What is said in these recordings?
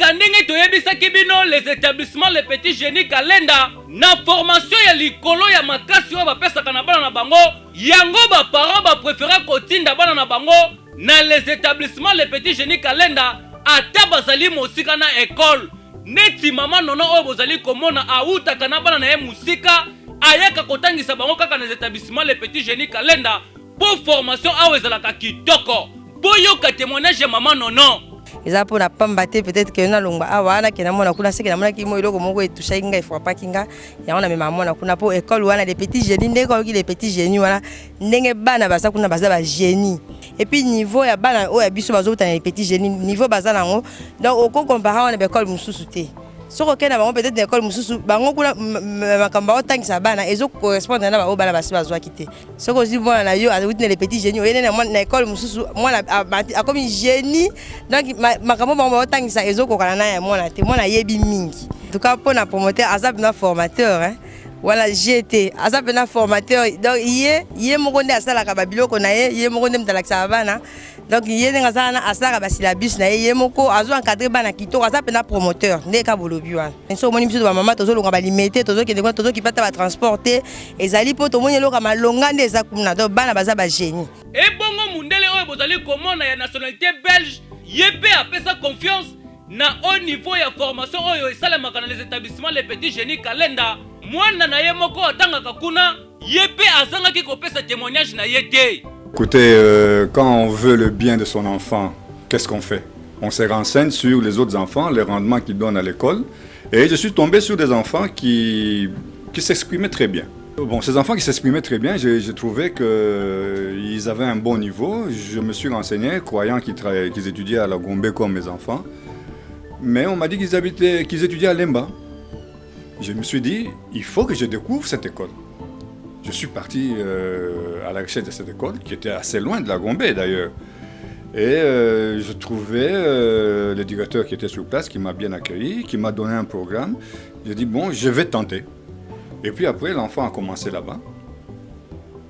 Kandenge toyebisa kibino les établissements les petits génies Kalenda na formation ya likolo ya makasi oyo bapesaka na bana na bango yango ba parents ba préférer kotinda bana na bango na les établissements les petits génies Kalenda ata bazali mosika na école neti mama nona oyo bozali komona autaka na bana na ye musika ayaka kotangisa bango kaka na les établissements les petits génies Kalenda pour formation awo ezalaka kitoko boyoka témoignage ya mama nono. Eza pour na pamba te peut-être que na longba awana ke na mona kuna seke na mona ki mo iloko moko etusha inga ifwa pakinga ya ona mema mona kuna po école wana des petits génies ndeko ki les petits génies wana ndenge bana basa kuna baza ba génie et puis niveau ya bana o ya biso bazo tana les petits génies niveau baza nango donc oko comparer wana be école mususu te soko kena bango peut-être na école mususu bango kuna makamba otangisa bana ezo correspondre na ba bana basi bazwa kité soko zi mwana na yo azouti les petits génies oyene na école mususu mwana akomi génie donc makambo bango otangisa ezo kokana na ya mwana te mwana yebi mingi en tout cas pour na promoteur azap na formateur hein voilà GT azap na formateur donc yé moko nde asalaka ba biloko na yé moko nde mtalakisa bana donc yé nga sana asaka ba syllabus na yé moko azo encadrer bana kitoko azap na promoteur nde ka bolobi wana so moni biso ba mama tozo longa ba limiter tozo kende kwa tozo kipata ba transporter ezali po to moni loka malonga nde za kumna donc bana baza ba génie et bongo mundele oyo bozali komona ya nationalité belge yé pe apesa confiance na au niveau ya formation oyo esalemaka na les établissements les petits génies Kalenda mwana na ye moko atangaka kuna ye pe azangaki kopesa témoignage na ye te. Écoutez, quand on veut le bien de son enfant, qu'est-ce qu'on fait? On se renseigne sur les autres enfants, les rendements qu'ils donnent à l'école. Et je suis tombé sur des enfants qui s'exprimaient très bien. Bon, ces enfants qui s'exprimaient très bien, j'ai trouvé qu'ils avaient un bon niveau. Je me suis renseigné, croyant qu'ils étudiaient à la Gombe comme mes enfants. Mais on m'a dit qu'ils étudiaient à Lemba. Je me suis dit, il faut que je découvre cette école. Je suis parti à la recherche de cette école, qui était assez loin de la Gombe d'ailleurs. Et je trouvais le directeur qui était sur place, qui m'a bien accueilli, qui m'a donné un programme. J'ai dit, bon, je vais tenter. Et puis après, l'enfant a commencé là-bas.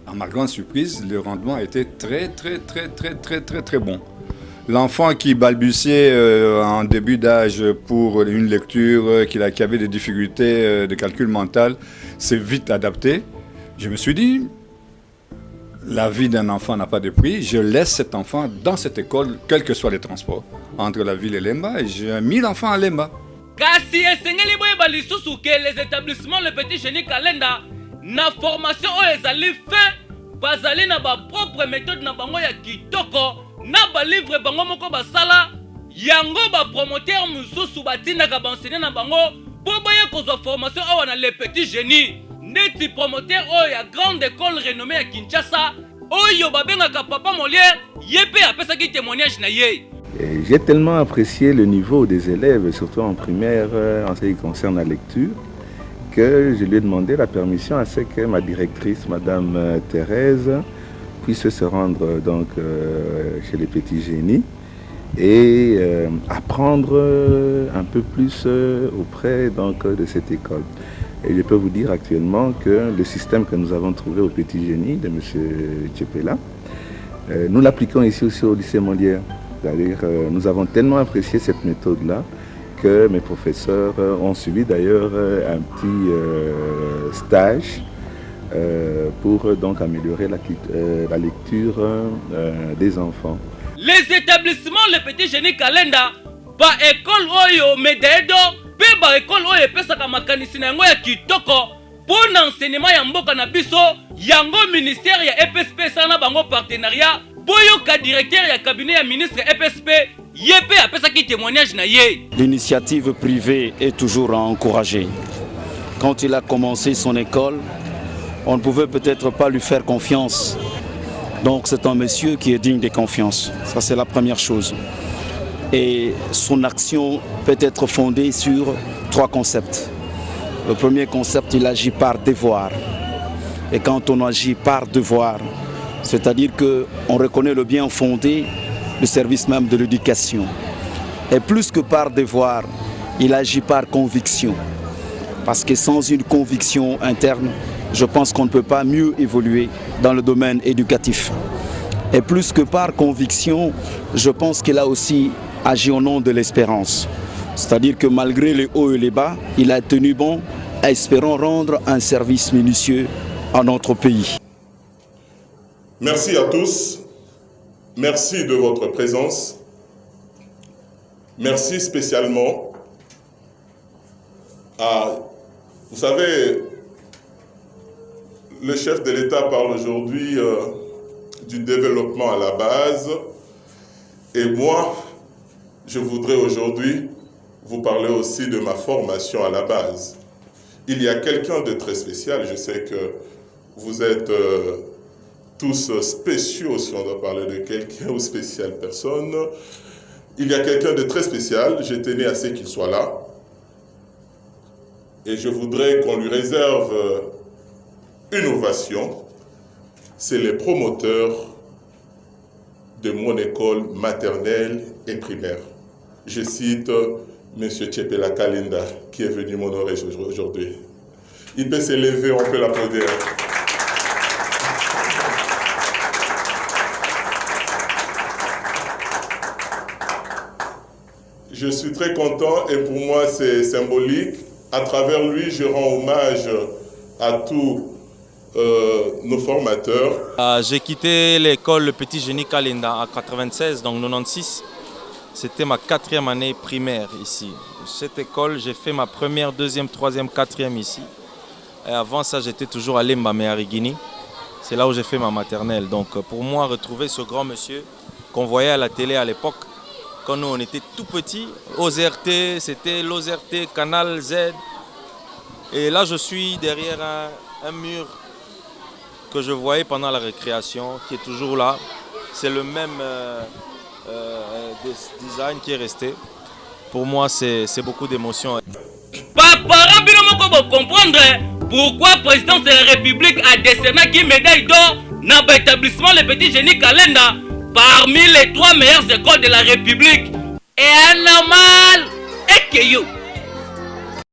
À ma grande surprise, le rendement était très bon. L'enfant qui balbutiait en début d'âge pour une lecture, qui avait des difficultés de calcul mental, s'est vite adapté. Je me suis dit, la vie d'un enfant n'a pas de prix, je laisse cet enfant dans cette école, quels que soient les transports, entre la ville et Lemba, et j'ai mis l'enfant à Lemba. Kasi esengeli boyeba lisusu ke les établissements les petits génies Kalenda na formation oyo ezali fait bazali na ba propre méthode na bango ya kitoko na ba livre bango moko basala yango ba promoteur mususu batindaka ba enseigner na bango po boye kozwa formation awa na les petits génies neti promoteur oyo ya grande école renommée à Kinshasa oyo babengaka Papa Molière yepe apesaki témoignage na ye. J'ai tellement apprécié le niveau des élèves, surtout en primaire, en ce qui concerne la lecture, que je lui ai demandé la permission à ce que ma directrice, Madame Thérèse, puisse se rendre donc chez les petits génies et apprendre un peu plus auprès donc de cette école. Et je peux vous dire actuellement que le système que nous avons trouvé au Petit Génie de M. Tchepela, nous l'appliquons ici aussi au lycée Molière. C'est-à-dire nous avons tellement apprécié cette méthode-là que mes professeurs ont suivi d'ailleurs un petit stage pour donc améliorer la lecture des enfants. Les établissements les petits génies Kalenda, ba école oyo mededo, pe ba école oyo pesaka makanisi na yango ya kitoko pour l'enseignement ya mboka na biso, yango ministère ya EPSP sana bango partenariat. Boyoka directeur ya cabinet ya ministre EPSP yepe apesaki témoignage na ye. L'initiative privée est toujours encouragée. Quand il a commencé son école, on ne pouvait peut-être pas lui faire confiance. Donc c'est un monsieur qui est digne de confiance. Ça c'est la première chose. Et son action peut être fondée sur 3 concepts. Le premier concept, il agit par devoir. Et quand on agit par devoir, c'est-à-dire qu'on reconnaît le bien fondé du service même de l'éducation. Et plus que par devoir, il agit par conviction. Parce que sans une conviction interne, je pense qu'on ne peut pas mieux évoluer dans le domaine éducatif. Et plus que par conviction, je pense qu'il a aussi agi au nom de l'espérance. C'est-à-dire que malgré les hauts et les bas, il a tenu bon, espérant rendre un service minutieux à notre pays. Merci à tous. Merci de votre présence. Merci spécialement à... Vous savez, le chef de l'État parle aujourd'hui du développement à la base. Et moi, je voudrais aujourd'hui vous parler aussi de ma formation à la base. Il y a quelqu'un de très spécial. Je sais que vous êtes tous spéciaux si on doit parler de quelqu'un ou spéciale personne. Il y a quelqu'un de très spécial. Je tenais à ce qu'il soit là. Et je voudrais qu'on lui réserve une ovation. C'est les promoteurs de mon école maternelle et primaire. Je cite M. Tchepela Kalinda, qui est venu m'honorer aujourd'hui. Il peut s'élever, on peut l'applaudir. Je suis très content et pour moi c'est symbolique. À travers lui, je rends hommage à tous nos formateurs. J'ai quitté l'école Le Petit Génie Kalinda en 96, donc 96. C'était ma 4e année primaire ici. Cette école, j'ai fait ma première, deuxième, troisième, 4e ici. Et avant ça, j'étais toujours à Lembamé à Rigini. C'est là où j'ai fait ma maternelle. Donc pour moi, retrouver ce grand monsieur qu'on voyait à la télé à l'époque, quand nous on était tout petits, OZRT, c'était l'OZRT, Canal Z. Et là, je suis derrière un mur que je voyais pendant la récréation, qui est toujours là. C'est le même design qui est resté. Pour moi, c'est beaucoup d'émotions. Papa bino moko bo comprendre pourquoi le président de la République a décerné qui médaille d'or dans l'établissement Le Petit Génie Kalinda parmi les 3 meilleures écoles de la République. Et anormal et que you